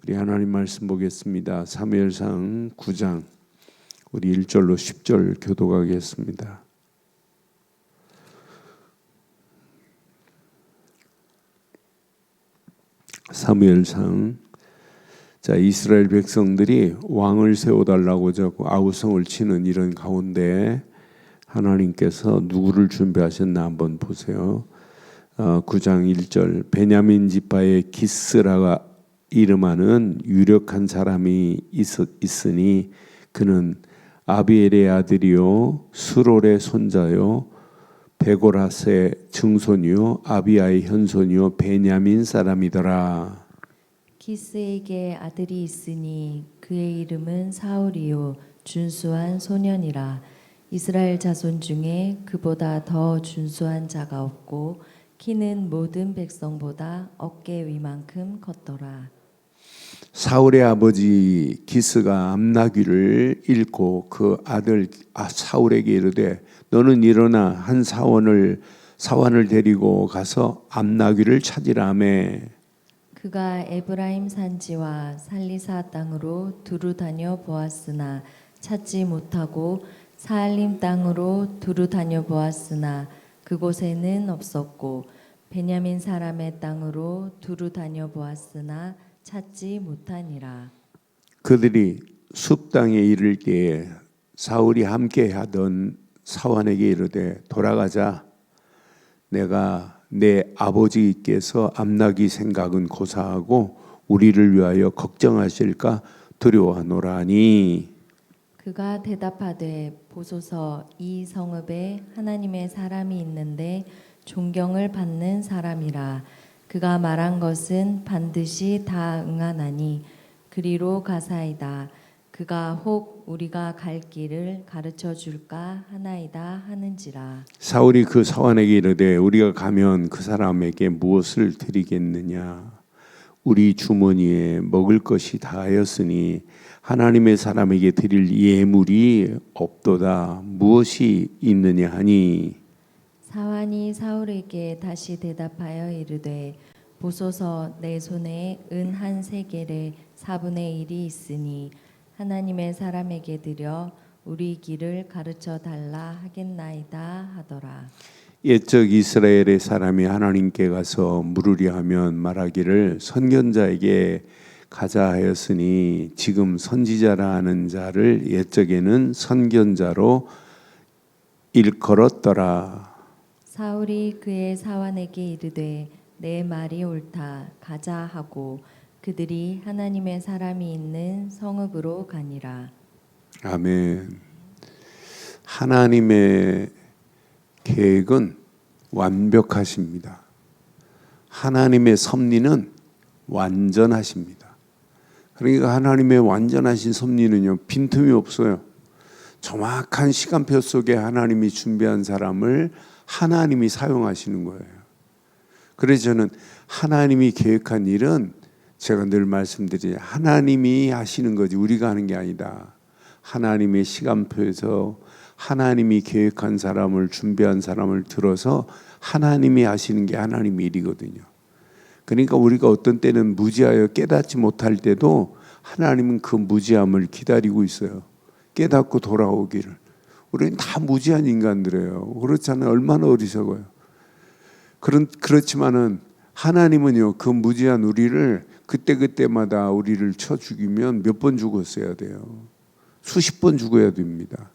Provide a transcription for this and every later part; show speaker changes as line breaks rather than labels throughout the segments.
우리 하나님 말씀 보겠습니다. 사무엘상 9장 우리 1절로 10절 교독하겠습니다. 사무엘상. 자, 이스라엘 백성들이 왕을 세워달라고 자꾸 아우성을 치는 이런 가운데 하나님께서 누구를 준비하셨나 한번 보세요. 9장 1절 베냐민 지파의 기스라가 이름하는 유력한 사람이 있으니 그는 아비엘의 아들이요 수롤의 손자요 베고라스의 증손이요 아비아의 현손이요 베냐민 사람이더라.
기스에게 아들이 있으니 그의 이름은 사울이요 준수한 소년이라. 이스라엘 자손 중에 그보다 더 준수한 자가 없고 키는 모든 백성보다 어깨 위만큼 컸더라.
사울의 아버지 기스가 암나귀를 잃고 그 아들 사울에게 이르되 너는 일어나 한 사원을 데리고 가서 암나귀를 찾으라매.
그가 에브라임 산지와 살리사 땅으로 두루 다녀 보았으나 찾지 못하고 사알림 땅으로 두루 다녀 보았으나 그곳에는 없었고 베냐민 사람의 땅으로 두루 다녀 보았으나 찾지 못하니라.
그들이 숲 땅에 이를 때에 사울이 함께 하던 사원에게 이르되 돌아가자. 내가 내 아버지께서 암나귀 생각은 고사하고 우리를 위하여 걱정하실까 두려워하노라니.
그가 대답하되 보소서 이 성읍에 하나님의 사람이 있는데 존경을 받는 사람이라. 그가 말한 것은 반드시 다 응하나니 그리로 가사이다. 그가 혹 우리가 갈 길을 가르쳐 줄까 하나이다 하는지라.
사울이 그 사원에게 이르되 우리가 가면 그 사람에게 무엇을 드리겠느냐. 우리 주머니에 먹을 것이 다하였으니 하나님의 사람에게 드릴 예물이 없도다. 무엇이 있느냐 하니.
사환이 사울에게 다시 대답하여 이르되 보소서 내 손에 은 한 세겔의 4분의 1이 있으니 하나님의 사람에게 드려 우리 길을 가르쳐 달라 하겠나이다 하더라.
옛적 이스라엘의 사람이 하나님께 가서 물으려 하면 말하기를 선견자에게 가자 하였으니 지금 선지자라 하는 자를 옛적에는 선견자로 일컬었더라.
사울이 그의 사환에게 이르되 내 말이 옳다 가자 하고 그들이 하나님의 사람이 있는 성읍으로 가니라.
아멘. 하나님의 계획은 완벽하십니다. 하나님의 섭리는 완전하십니다. 그러니까 하나님의 완전하신 섭리는요, 빈틈이 없어요. 정확한 시간표 속에 하나님이 준비한 사람을 하나님이 사용하시는 거예요. 그래서 저는 하나님이 계획한 일은 제가 늘 말씀드리죠. 하나님이 하시는 거지 우리가 하는 게 아니다. 하나님의 시간표에서 하나님이 계획한 사람을 준비한 사람을 들어서 하나님이 하시는 게 하나님의 일이거든요. 그러니까 우리가 어떤 때는 무지하여 깨닫지 못할 때도 하나님은 그 무지함을 기다리고 있어요. 깨닫고 돌아오기를. 우리는 다 무지한 인간들이에요. 그렇잖아요. 얼마나 어리석어요. 그렇지만은 하나님은요, 그 무지한 우리를 그때마다 우리를 쳐 죽이면 몇 번 죽었어야 돼요. 수십 번 죽어야 됩니다.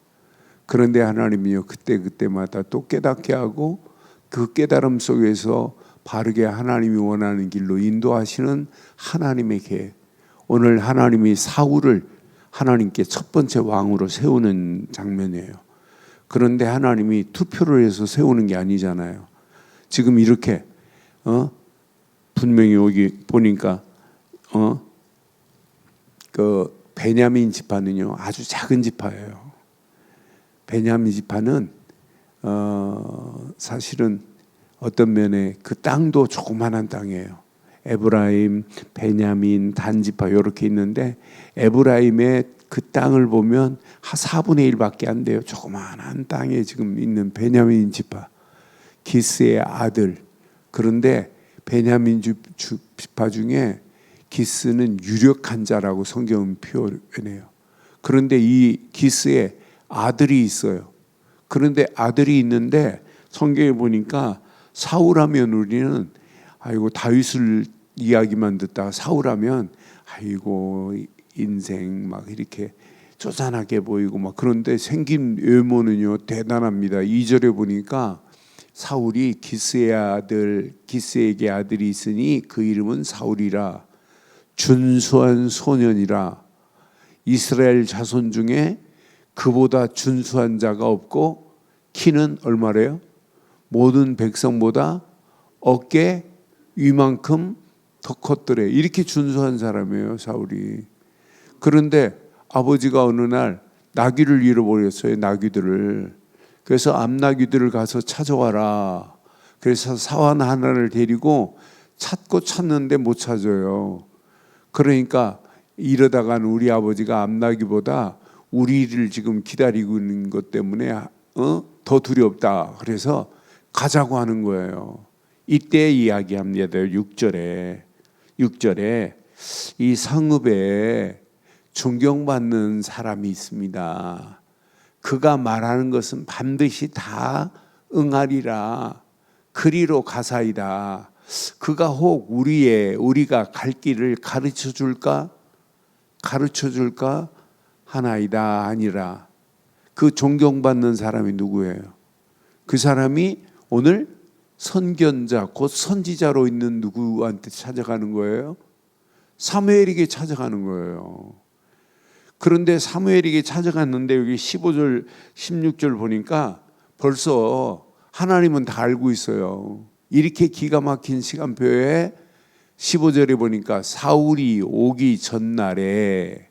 그런데 하나님이요, 그때마다 또 깨닫게 하고 그 깨달음 속에서 바르게 하나님이 원하는 길로 인도하시는 하나님의 계획. 오늘 하나님이 사울을 하나님께 첫 번째 왕으로 세우는 장면이에요. 그런데 하나님이 투표를 해서 세우는 게 아니잖아요. 지금 이렇게 분명히 여기 보니까 그 베냐민 지파는요 아주 작은 지파예요. 베냐민 지파는 사실은 어떤 면에 그 땅도 조그만한 땅이에요. 에브라임, 베냐민, 단 지파 이렇게 있는데 에브라임의 그 땅을 보면 한 4분의 1밖에 안 돼요. 조그만한 땅에 지금 있는 베냐민 지파, 기스의 아들. 그런데 베냐민 지파 중에 기스는 유력한 자라고 성경은 표현해요. 그런데 이 기스에 아들이 있어요. 그런데 아들이 있는데 성경에 보니까 사울하면 우리는 아이고 다윗을 이야기만 듣다가 사울하면 아이고 인생 막 이렇게 쪼잔하게 보이고 막 그런데 생긴 외모는요 대단합니다. 2절에 보니까 사울이 기스에게 아들이 있으니 그 이름은 사울이라 준수한 소년이라 이스라엘 자손 중에 그보다 준수한 자가 없고 키는 얼마래요? 모든 백성보다 어깨 위만큼 더 컸더래. 이렇게 준수한 사람이에요 사울이. 그런데 아버지가 어느 날 나귀를 잃어버렸어요. 나귀들을. 그래서 암나귀들을 가서 찾아와라. 그래서 사환 하나를 데리고 찾는데 못 찾아요. 그러니까 이러다가는 우리 아버지가 암나귀보다 우리를 지금 기다리고 있는 것 때문에 더 두렵다. 그래서 가자고 하는 거예요. 이때 이야기합니다. 6절에 이 성읍에 존경받는 사람이 있습니다. 그가 말하는 것은 반드시 다 응하리라. 그리로 가사이다. 그가 혹 우리가 갈 길을 가르쳐 줄까 하나이다. 아니라. 그 존경받는 사람이 누구예요? 그 사람이 오늘 선견자 곧 선지자로 있는 누구한테 찾아가는 거예요? 사무엘에게 찾아가는 거예요. 그런데 사무엘에게 찾아갔는데 여기 15절 16절 보니까 벌써 하나님은 다 알고 있어요. 이렇게 기가 막힌 시간표에 15절에 보니까 사울이 오기 전날에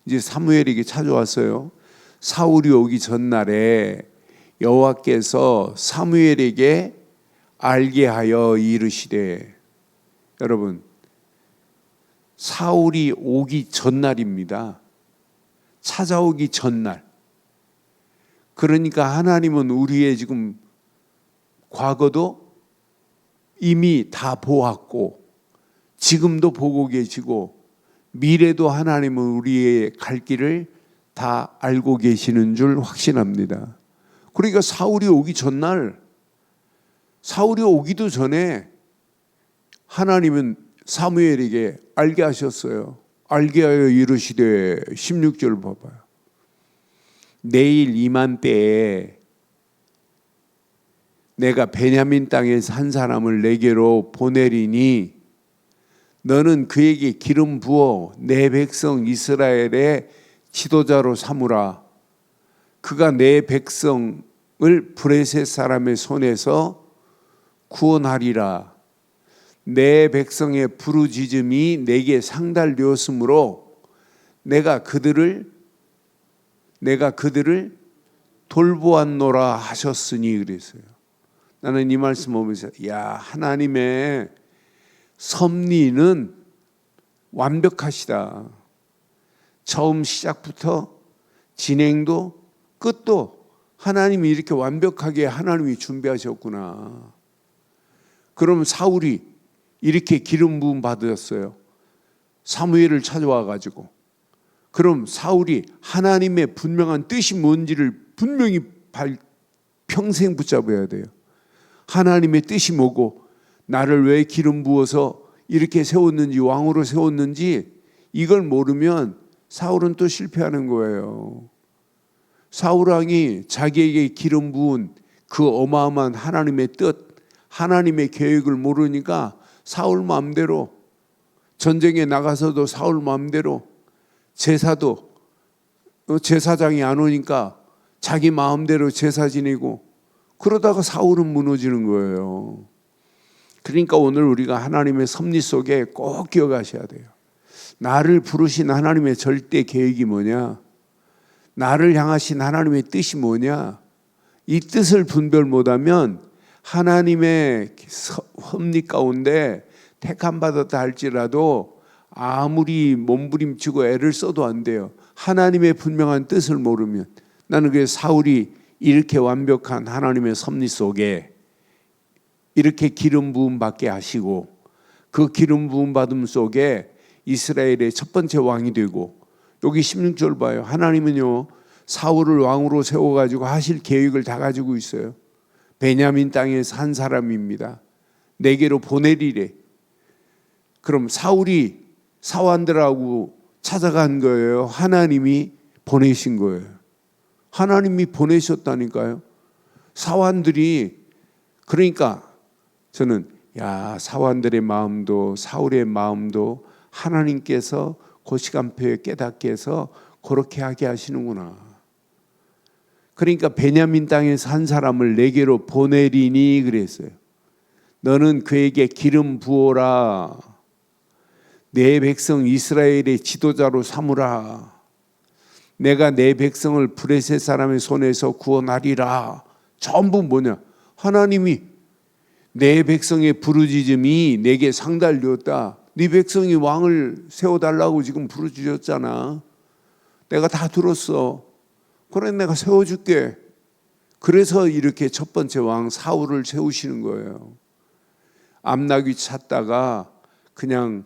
이제 사무엘에게 찾아왔어요. 사울이 오기 전날에 여호와께서 사무엘에게 알게 하여 이르시되, 여러분 사울이 오기 전날입니다. 찾아오기 전날. 그러니까 하나님은 우리의 지금 과거도 이미 다 보았고 지금도 보고 계시고 미래도 하나님은 우리의 갈 길을 다 알고 계시는 줄 확신합니다. 그러니까 사울이 오기 전날, 사울이 오기도 전에 하나님은 사무엘에게 알게 하셨어요. 알게 하여 이르시되 16절 봐봐요. 내일 이맘때에 내가 베냐민 땅에서 한 사람을 내게로 보내리니 너는 그에게 기름 부어 내 백성 이스라엘의 지도자로 삼으라. 그가 내 백성을 브레셋 사람의 손에서 구원하리라. 내 백성의 부르짖음이 내게 상달되었으므로 내가 그들을 돌보았노라 하셨으니 그랬어요. 나는 이 말씀 보면서 하나님의 섭리는 완벽하시다. 처음 시작부터 진행도 끝도 하나님이 이렇게 완벽하게 하나님이 준비하셨구나. 그럼 사울이 이렇게 기름 부음 받으셨어요. 사무엘을 찾아와 가지고. 그럼 사울이 하나님의 분명한 뜻이 뭔지를 분명히 평생 붙잡아야 돼요. 하나님의 뜻이 뭐고 나를 왜 기름 부어서 이렇게 세웠는지, 왕으로 세웠는지 이걸 모르면 사울은 또 실패하는 거예요. 사울 왕이 자기에게 기름 부은 그 어마어마한 하나님의 뜻, 하나님의 계획을 모르니까 사울 마음대로, 전쟁에 나가서도 사울 마음대로, 제사도 제사장이 안 오니까 자기 마음대로 제사 지내고, 그러다가 사울은 무너지는 거예요. 그러니까 오늘 우리가 하나님의 섭리 속에 꼭 기억하셔야 돼요. 나를 부르신 하나님의 절대 계획이 뭐냐? 나를 향하신 하나님의 뜻이 뭐냐? 이 뜻을 분별 못하면 하나님의 섭리 가운데 택함 받았다 할지라도 아무리 몸부림치고 애를 써도 안 돼요. 하나님의 분명한 뜻을 모르면. 나는 그래서 사울이 이렇게 완벽한 하나님의 섭리 속에 이렇게 기름 부음 받게 하시고 그 기름 부음 받음 속에 이스라엘의 첫 번째 왕이 되고, 여기 16절 봐요. 하나님은요 사울을 왕으로 세워가지고 하실 계획을 다 가지고 있어요. 베냐민 땅에서 한 사람입니다. 내게로 보내리래. 그럼 사울이 사환들하고 찾아간 거예요? 하나님이 보내신 거예요? 하나님이 보내셨다니까요. 사환들이, 그러니까 저는 사환들의 마음도 사울의 마음도 하나님께서 그 시간표에 깨닫게 해서 그렇게 하게 하시는구나. 그러니까 베냐민 땅에서 한 사람을 내게로 보내리니 그랬어요. 너는 그에게 기름 부어라. 내 백성 이스라엘의 지도자로 삼으라. 내가 내 백성을 브레셋 사람의 손에서 구원하리라. 전부 뭐냐? 하나님이 내 백성의 부르짖음이 내게 상달되었다. 네 백성이 왕을 세워달라고 지금 부르짖었잖아. 내가 다 들었어. 그래 내가 세워줄게. 그래서 이렇게 첫 번째 왕 사울을 세우시는 거예요. 암나귀 찾다가 그냥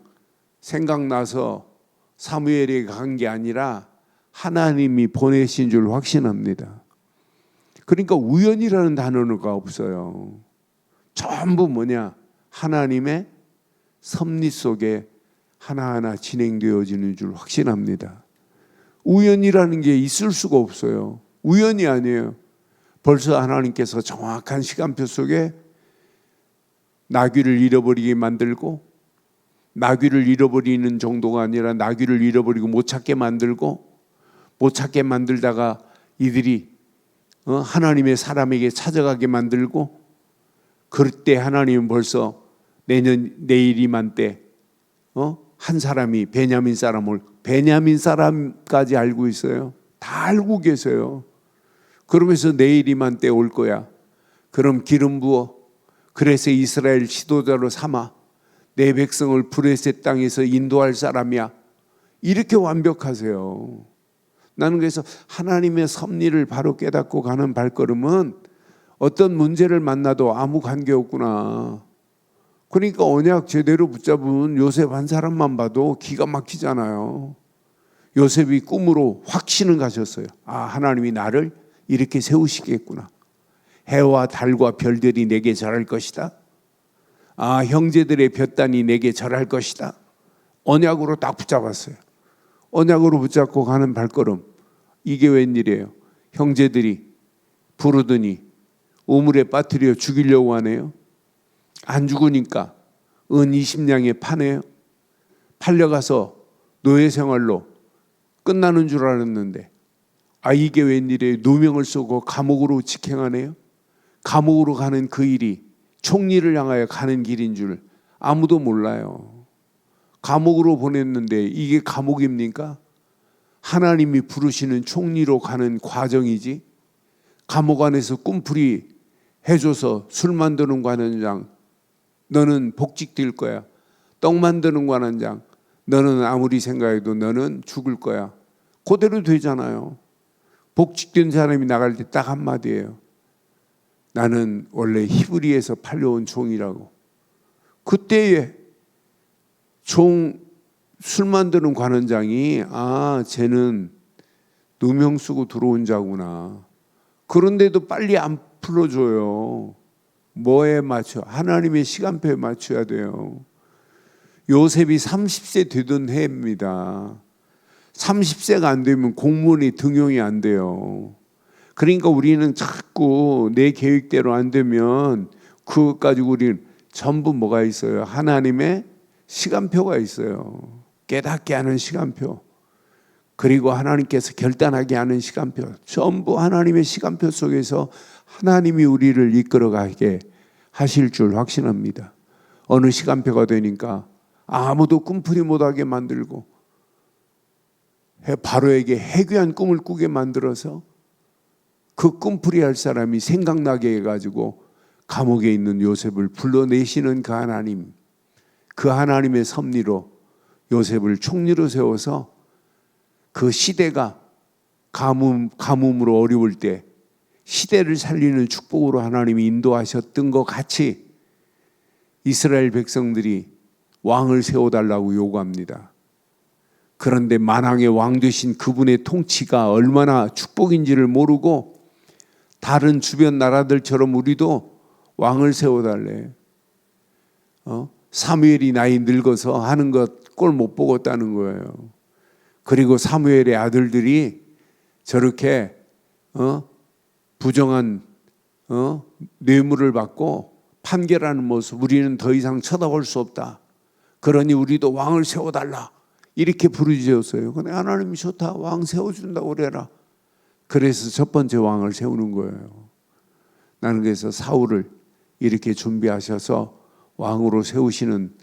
생각나서 사무엘에게 간 게 아니라 하나님이 보내신 줄 확신합니다. 그러니까 우연이라는 단어가 없어요. 전부 뭐냐? 하나님의 섭리 속에 하나하나 진행되어지는 줄 확신합니다. 우연이라는 게 있을 수가 없어요. 우연이 아니에요. 벌써 하나님께서 정확한 시간표 속에 나귀를 잃어버리게 만들고, 나귀를 잃어버리는 정도가 아니라 나귀를 잃어버리고 못 찾게 만들고, 못 찾게 만들다가 이들이 하나님의 사람에게 찾아가게 만들고, 그럴 때 하나님은 벌써 내일 이맘때 한 사람이 베냐민 사람까지 알고 있어요. 다 알고 계세요. 그러면서 내일 이맘때 올 거야. 그럼 기름 부어. 그래서 이스라엘 지도자로 삼아. 내 백성을 브레셋 땅에서 인도할 사람이야. 이렇게 완벽하세요. 나는 그래서 하나님의 섭리를 바로 깨닫고 가는 발걸음은 어떤 문제를 만나도 아무 관계없구나. 그러니까 언약 제대로 붙잡은 요셉 한 사람만 봐도 기가 막히잖아요. 요셉이 꿈으로 확신을 가졌어요. 하나님이 나를 이렇게 세우시겠구나. 해와 달과 별들이 내게 절할 것이다. 형제들의 볕단이 내게 절할 것이다. 언약으로 딱 붙잡았어요. 언약으로 붙잡고 가는 발걸음. 이게 웬일이에요? 형제들이 부르더니 우물에 빠뜨려 죽이려고 하네요. 안 죽으니까 은 20냥에 파네요. 팔려가서 노예 생활로 끝나는 줄 알았는데 이게 웬일이에요? 누명을 쓰고 감옥으로 직행하네요. 감옥으로 가는 그 일이 총리를 향하여 가는 길인 줄 아무도 몰라요. 감옥으로 보냈는데 이게 감옥입니까? 하나님이 부르시는 총리로 가는 과정이지. 감옥 안에서 꿈풀이 해줘서 술 만드는 관원장 너는 복직될 거야. 떡 만드는 관원장 너는 아무리 생각해도 너는 죽을 거야. 그대로 되잖아요. 복직된 사람이 나갈 때 딱 한마디예요. 나는 원래 히브리에서 팔려온 종이라고. 그때에 술 만드는 관원장이 쟤는 누명 쓰고 들어온 자구나. 그런데도 빨리 안 풀어줘요. 뭐에 맞춰? 하나님의 시간표에 맞춰야 돼요. 요셉이 30세 되던 해입니다. 30세가 안 되면 공무원이 등용이 안 돼요. 그러니까 우리는 자꾸 내 계획대로 안 되면 그것 가지고 우리는 전부 뭐가 있어요? 하나님의 시간표가 있어요. 깨닫게 하는 시간표. 그리고 하나님께서 결단하게 하는 시간표. 전부 하나님의 시간표 속에서 하나님이 우리를 이끌어가게 하실 줄 확신합니다. 어느 시간표가 되니까 아무도 꿈풀이 못하게 만들고 바로에게 해괴한 꿈을 꾸게 만들어서 그 꿈풀이 할 사람이 생각나게 해가지고 감옥에 있는 요셉을 불러내시는 그 하나님, 그 하나님의 섭리로 요셉을 총리로 세워서 그 시대가 가뭄으로 어려울 때 시대를 살리는 축복으로 하나님이 인도하셨던 것 같이 이스라엘 백성들이 왕을 세워달라고 요구합니다. 그런데 만왕의 왕 되신 그분의 통치가 얼마나 축복인지를 모르고 다른 주변 나라들처럼 우리도 왕을 세워달래. 사무엘이 나이 늙어서 하는 것 꼴 못 보겠다는 거예요. 그리고 사무엘의 아들들이 저렇게 부정한 뇌물을 받고 판결하는 모습, 우리는 더 이상 쳐다볼 수 없다. 그러니 우리도 왕을 세워달라. 이렇게 부르짖었어요. 근데 하나님이 좋다. 왕 세워준다고 그래라. 그래서 첫 번째 왕을 세우는 거예요. 나는 그래서 사울을 이렇게 준비하셔서 왕으로 세우시는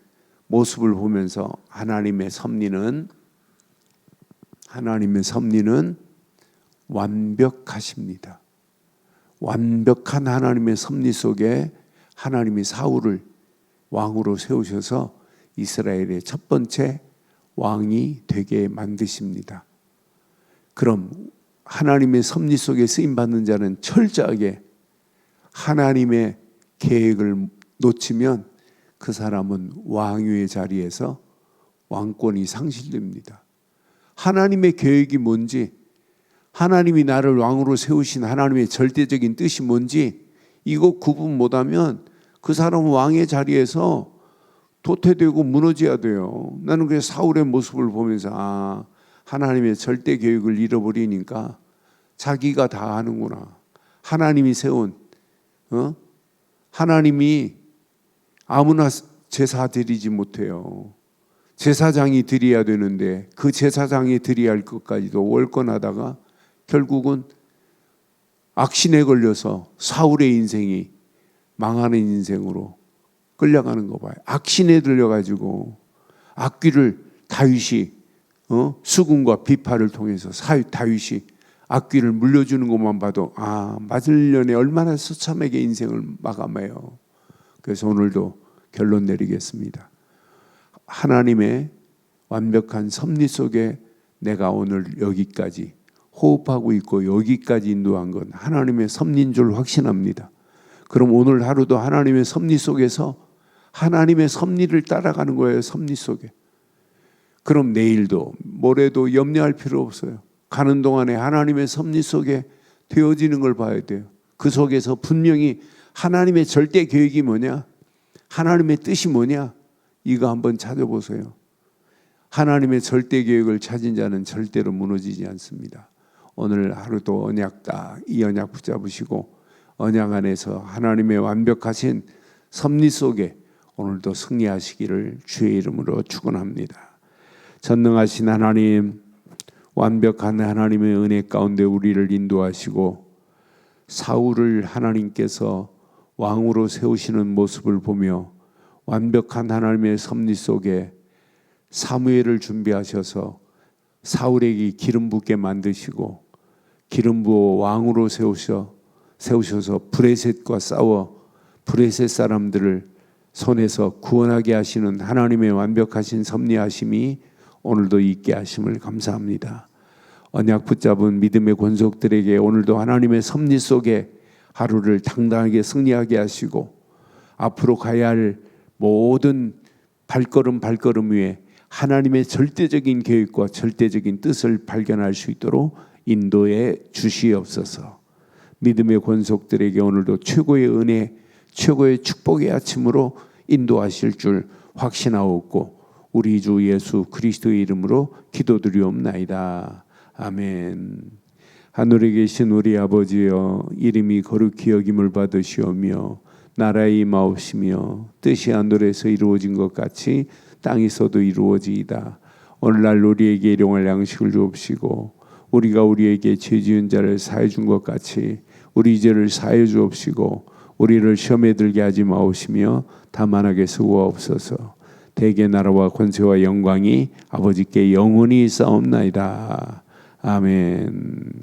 모습을 보면서 하나님의 섭리는 완벽하십니다. 완벽한 하나님의 섭리 속에 하나님이 사울을 왕으로 세우셔서 이스라엘의 첫 번째 왕이 되게 만드십니다. 그럼 하나님의 섭리 속에 쓰임받는 자는 철저하게 하나님의 계획을 놓치면 그 사람은 왕위의 자리에서 왕권이 상실됩니다. 하나님의 계획이 뭔지, 하나님이 나를 왕으로 세우신 하나님의 절대적인 뜻이 뭔지 이거 구분 못하면 그 사람은 왕의 자리에서 도태되고 무너져야 돼요. 나는 그래서 사울의 모습을 보면서 하나님의 절대 계획을 잃어버리니까 자기가 다 하는구나. 하나님이 세운 하나님이 아무나 제사 드리지 못해요. 제사장이 드려야 되는데 그 제사장이 드려야 할 것까지도 월권하다가 결국은 악신에 걸려서 사울의 인생이 망하는 인생으로 끌려가는 거 봐요. 악신에 들려가지고 악귀를 다윗이 수군과 비파를 통해서 다윗이 악귀를 물려주는 것만 봐도 맞으려니 얼마나 처참하게 인생을 마감해요. 그래서 오늘도 결론 내리겠습니다. 하나님의 완벽한 섭리 속에 내가 오늘 여기까지 호흡하고 있고 여기까지 인도한 건 하나님의 섭리인 줄 확신합니다. 그럼 오늘 하루도 하나님의 섭리 속에서 하나님의 섭리를 따라가는 거예요. 섭리 속에. 그럼 내일도 모레도 염려할 필요 없어요. 가는 동안에 하나님의 섭리 속에 되어지는 걸 봐야 돼요. 그 속에서 분명히 하나님의 절대 계획이 뭐냐? 하나님의 뜻이 뭐냐? 이거 한번 찾아보세요. 하나님의 절대 계획을 찾은 자는 절대로 무너지지 않습니다. 오늘 하루도 이 언약 붙잡으시고 언약 안에서 하나님의 완벽하신 섭리 속에 오늘도 승리하시기를 주의 이름으로 축원합니다. 전능하신 하나님, 완벽한 하나님의 은혜 가운데 우리를 인도하시고 사울을 하나님께서 왕으로 세우시는 모습을 보며 완벽한 하나님의 섭리 속에 사무엘을 준비하셔서 사울에게 기름 붓게 만드시고 기름 부어 왕으로 세우셔서 브레셋과 싸워 브레셋 사람들을 손에서 구원하게 하시는 하나님의 완벽하신 섭리하심이 오늘도 있게 하심을 감사합니다. 언약 붙잡은 믿음의 권속들에게 오늘도 하나님의 섭리 속에 하루를 당당하게 승리하게 하시고 앞으로 가야 할 모든 발걸음 위에 하나님의 절대적인 계획과 절대적인 뜻을 발견할 수 있도록 인도해 주시옵소서. 믿음의 권속들에게 오늘도 최고의 은혜, 최고의 축복의 아침으로 인도하실 줄 확신하옵고 우리 주 예수 그리스도의 이름으로 기도드리옵나이다. 아멘. 하늘에 계신 우리 아버지여, 이름이 거룩히 여김을 받으시오며 나라의 임하옵시며 뜻이 하늘에서 이루어진 것 같이 땅에서도 이루어지이다. 오늘날 우리에게 일용할 양식을 주옵시고 우리가 우리에게 죄 지은 자를 사해 준 것 같이 우리 죄를 사해 주옵시고 우리를 시험에 들게 하지 마옵시며 다만하게 수고하옵소서. 대개 나라와 권세와 영광이 아버지께 영원히 있사옵나이다. 아멘.